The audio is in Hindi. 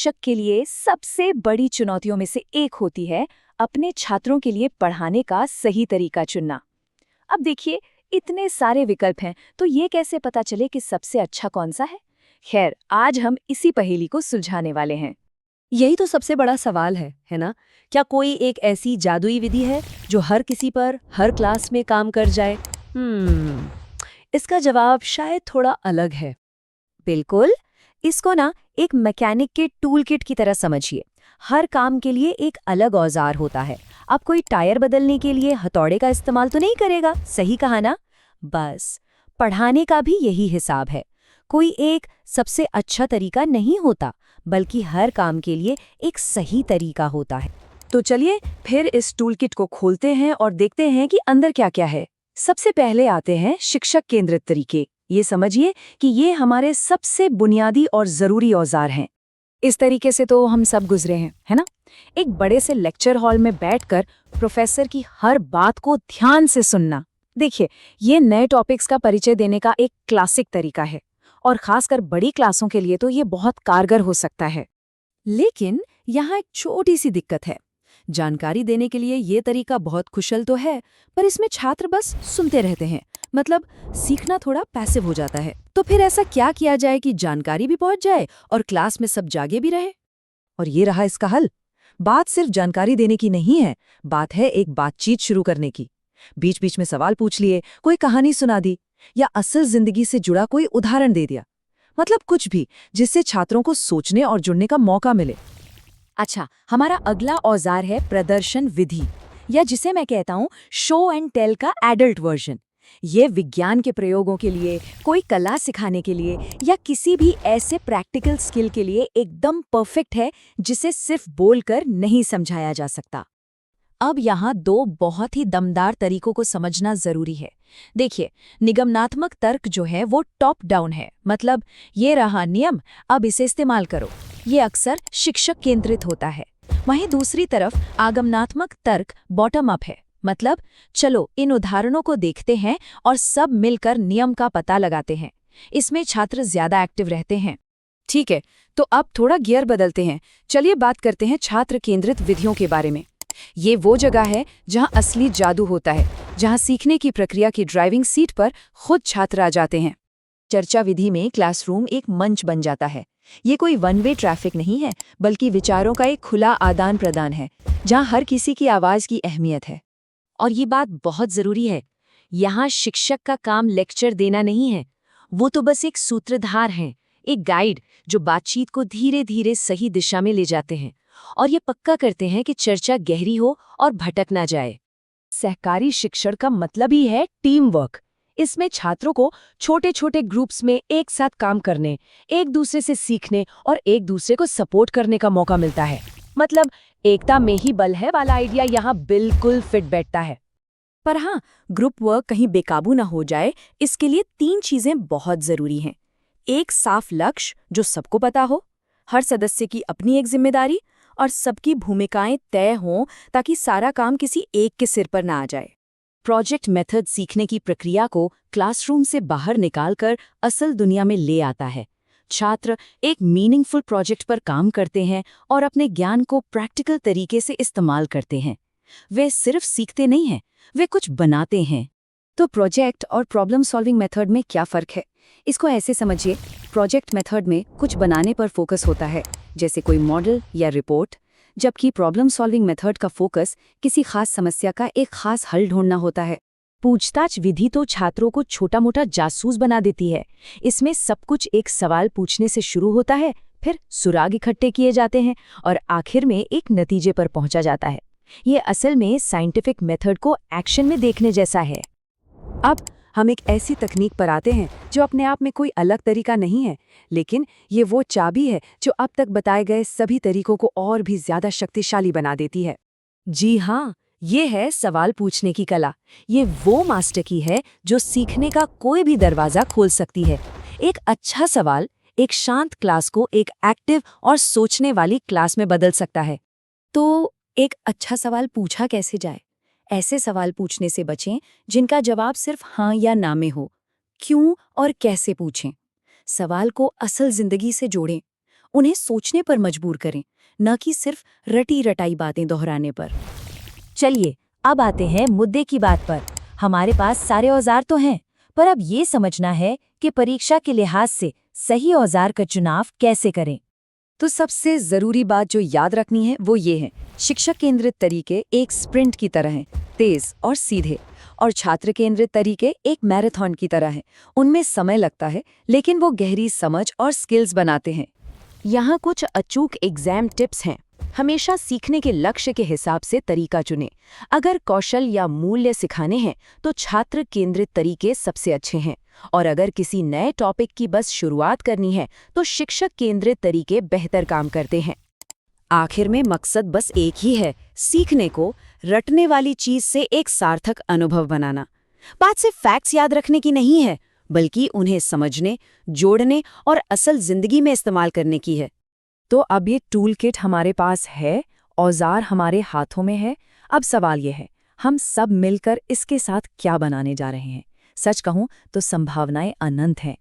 शिक्षक के लिए सबसे बड़ी चुनौतियों में से एक होती है अपने छात्रों के लिए पढ़ाने का सही तरीका चुनना। अब देखिए, इतने सारे विकल्प हैं, तो ये कैसे पता चले कि सबसे अच्छा कौन सा है? खैर, आज हम इसी पहेली को सुलझाने वाले हैं। यही तो सबसे बड़ा सवाल है ना? क्या कोई एक ऐसी जादुई विधि है जो हर किसी पर, हर क्लास में काम कर जाए? इसका जवाब शायद थोड़ा अलग है। बिल्कुल, इसको ना एक मैकेनिक के टूल किट की तरह समझिए। हर काम के लिए एक अलग औजार होता है। अब कोई टायर बदलने के लिए हथौड़े का इस्तेमाल तो नहीं करेगा, सही कहा ना? बस, पढ़ाने का भी यही हिसाब है। कोई एक सबसे अच्छा तरीका नहीं होता, बल्कि हर काम के लिए एक सही तरीका होता है। तो चलिए फिर इस टूल किट को खोलते हैं और देखते हैं कि अंदर क्या क्या है। सबसे पहले आते हैं शिक्षक केंद्रित तरीके। ये समझिए कि ये हमारे सबसे बुनियादी और ज़रूरी औजार हैं। इस तरीके से तो हम सब गुजरे हैं, है ना? एक बड़े से लेक्चर हॉल में बैठकर प्रोफेसर की हर बात को ध्यान से सुनना। देखिए, ये नए टॉपिक्स का परिचय देने का एक क्लासिक तरीका है, और खासकर बड़ी क्लासों के लिए तो ये बहुत कारगर हो सकता है। लेकिन यहाँ एक छोटी सी दिक्कत है। जानकारी देने के लिए ये तरीका बहुत कुशल तो है, पर इसमें छात्र बस सुनते रहते हैं। मतलब सीखना थोड़ा पैसिव हो जाता है। तो फिर ऐसा क्या किया जाए कि जानकारी भी पहुंच जाए और क्लास में सब जागे भी रहे? और ये रहा इसका हल। बात सिर्फ जानकारी देने की नहीं है, बात है एक बातचीत शुरू करने की। बीच बीच में सवाल पूछ लिए, कोई कहानी सुना दी, या असल जिंदगी से जुड़ा कोई उदाहरण दे दिया। मतलब कुछ भी जिससे छात्रों को सोचने और जुड़ने का मौका मिले। अच्छा, हमारा अगला औजार है प्रदर्शन विधि, या जिसे मैं कहता हूँ शो एंड टेल का एडल्ट वर्जन। ये विज्ञान के प्रयोगों के लिए, कोई कला सिखाने के लिए, या किसी भी ऐसे प्रैक्टिकल स्किल के लिए एकदम परफेक्ट है जिसे सिर्फ बोलकर नहीं समझाया जा सकता। अब यहाँ दो बहुत ही दमदार तरीकों को समझना जरूरी है। देखिए, निगमनात्मक तर्क जो है वो टॉप डाउन है, मतलब ये रहा नियम, अब इसे इस्तेमाल करो। ये अक्सर शिक्षक केंद्रित होता है। वहीं दूसरी तरफ आगमनात्मक तर्क बॉटम अप है, मतलब चलो इन उदाहरणों को देखते हैं और सब मिलकर नियम का पता लगाते हैं। इसमें छात्र ज्यादा एक्टिव रहते हैं। ठीक है, तो अब थोड़ा गियर बदलते हैं। चलिए बात करते हैं छात्र केंद्रित विधियों के बारे में। ये वो जगह है जहाँ असली जादू होता है, जहाँ सीखने की प्रक्रिया की ड्राइविंग सीट पर खुद छात्र आ जाते हैं। चर्चा विधि में क्लासरूम एक मंच बन जाता है। ये कोई वन वे ट्रैफिक नहीं है, बल्कि विचारों का एक खुला आदान प्रदान है, जहाँ हर किसी की आवाज की अहमियत है। और ये बात बहुत जरूरी है, यहाँ शिक्षक का काम लेक्चर देना नहीं है। वो तो बस एक सूत्रधार हैं, एक गाइड जो बातचीत को धीरे धीरे सही दिशा में ले जाते हैं, और ये पक्का करते हैं कि चर्चा गहरी हो और भटक ना जाए। सहकारी शिक्षण का मतलब ही है टीम वर्क। इसमें छात्रों को छोटे छोटे ग्रुप्स में एक साथ काम करने, एक दूसरे से सीखने और एक दूसरे को सपोर्ट करने का मौका मिलता है। मतलब एकता में ही बल है वाला आइडिया यहाँ बिल्कुल फिट बैठता है। पर हाँ, ग्रुप वर्क कहीं बेकाबू ना हो जाए, इसके लिए 3 चीजें बहुत जरूरी हैं। एक साफ लक्ष्य जो सबको पता हो, हर सदस्य की अपनी एक जिम्मेदारी, और सबकी भूमिकाएं तय हों ताकि सारा काम किसी एक के सिर पर ना आ जाए। प्रोजेक्ट मेथड सीखने की प्रक्रिया को क्लासरूम से बाहर निकालकर असल दुनिया में ले आता है। छात्र एक मीनिंगफुल प्रोजेक्ट पर काम करते हैं और अपने ज्ञान को प्रैक्टिकल तरीके से इस्तेमाल करते हैं। वे सिर्फ सीखते नहीं हैं, वे कुछ बनाते हैं। तो प्रोजेक्ट और प्रॉब्लम सॉल्विंग मेथड में क्या फ़र्क है? इसको ऐसे समझिए, प्रोजेक्ट मेथड में कुछ बनाने पर फोकस होता है, जैसे कोई मॉडल या रिपोर्ट, जबकि प्रॉब्लम सॉल्विंग मेथड का फोकस किसी खास समस्या का एक खास हल ढूंढना होता है। पूछताछ विधि तो छात्रों को छोटा मोटा जासूस बना देती है। इसमें सब कुछ एक सवाल पूछने से शुरू होता है, फिर सुराग इकट्ठे किए जाते हैं और आखिर में एक नतीजे पर पहुंचा जाता है। ये असल में साइंटिफिक मेथड को एक्शन में देखने जैसा है। अब हम एक ऐसी तकनीक पर आते हैं जो अपने आप में कोई अलग तरीका नहीं है, लेकिन ये वो चाबी है जो अब तक बताए गए सभी तरीकों को और भी ज्यादा शक्तिशाली बना देती है। जी हाँ, ये है सवाल पूछने की कला। ये वो मास्टर की है जो सीखने का कोई भी दरवाजा खोल सकती है। एक अच्छा सवाल एक शांत क्लास को एक एक्टिव और सोचने वाली क्लास में बदल सकता है। तो एक अच्छा सवाल पूछा कैसे जाए? ऐसे सवाल पूछने से बचें जिनका जवाब सिर्फ हाँ या ना में हो। क्यों और कैसे पूछें? सवाल को असल जिंदगी से जोड़ें। उन्हें सोचने पर मजबूर करें, न कि सिर्फ रटी रटाई बातें दोहराने पर। चलिए अब आते हैं मुद्दे की बात पर। हमारे पास सारे औजार तो हैं, पर अब ये समझना है कि परीक्षा के लिहाज से सही औजार का चुनाव कैसे करें। तो सबसे ज़रूरी बात जो याद रखनी है वो ये है, शिक्षक केंद्रित तरीके एक स्प्रिंट की तरह हैं, तेज़ और सीधे, और छात्र केंद्रित तरीके एक मैराथन की तरह हैं। उनमें समय लगता है, लेकिन वो गहरी समझ और स्किल्स बनाते हैं। यहाँ कुछ अचूक एग्जाम टिप्स हैं। हमेशा सीखने के लक्ष्य के हिसाब से तरीका चुनें। अगर कौशल या मूल्य सिखाने हैं तो छात्र केंद्रित तरीके सबसे अच्छे हैं, और अगर किसी नए टॉपिक की बस शुरुआत करनी है तो शिक्षक केंद्रित तरीके बेहतर काम करते हैं। आखिर में मकसद बस एक ही है, सीखने को रटने वाली चीज से एक सार्थक अनुभव बनाना। बात सिर्फ फैक्ट्स याद रखने की नहीं है, बल्कि उन्हें समझने, जोड़ने और असल जिंदगी में इस्तेमाल करने की है। तो अब ये टूल किट हमारे पास है, औजार हमारे हाथों में है। अब सवाल ये है, हम सब मिलकर इसके साथ क्या बनाने जा रहे हैं? सच कहूं तो संभावनाएं अनंत हैं।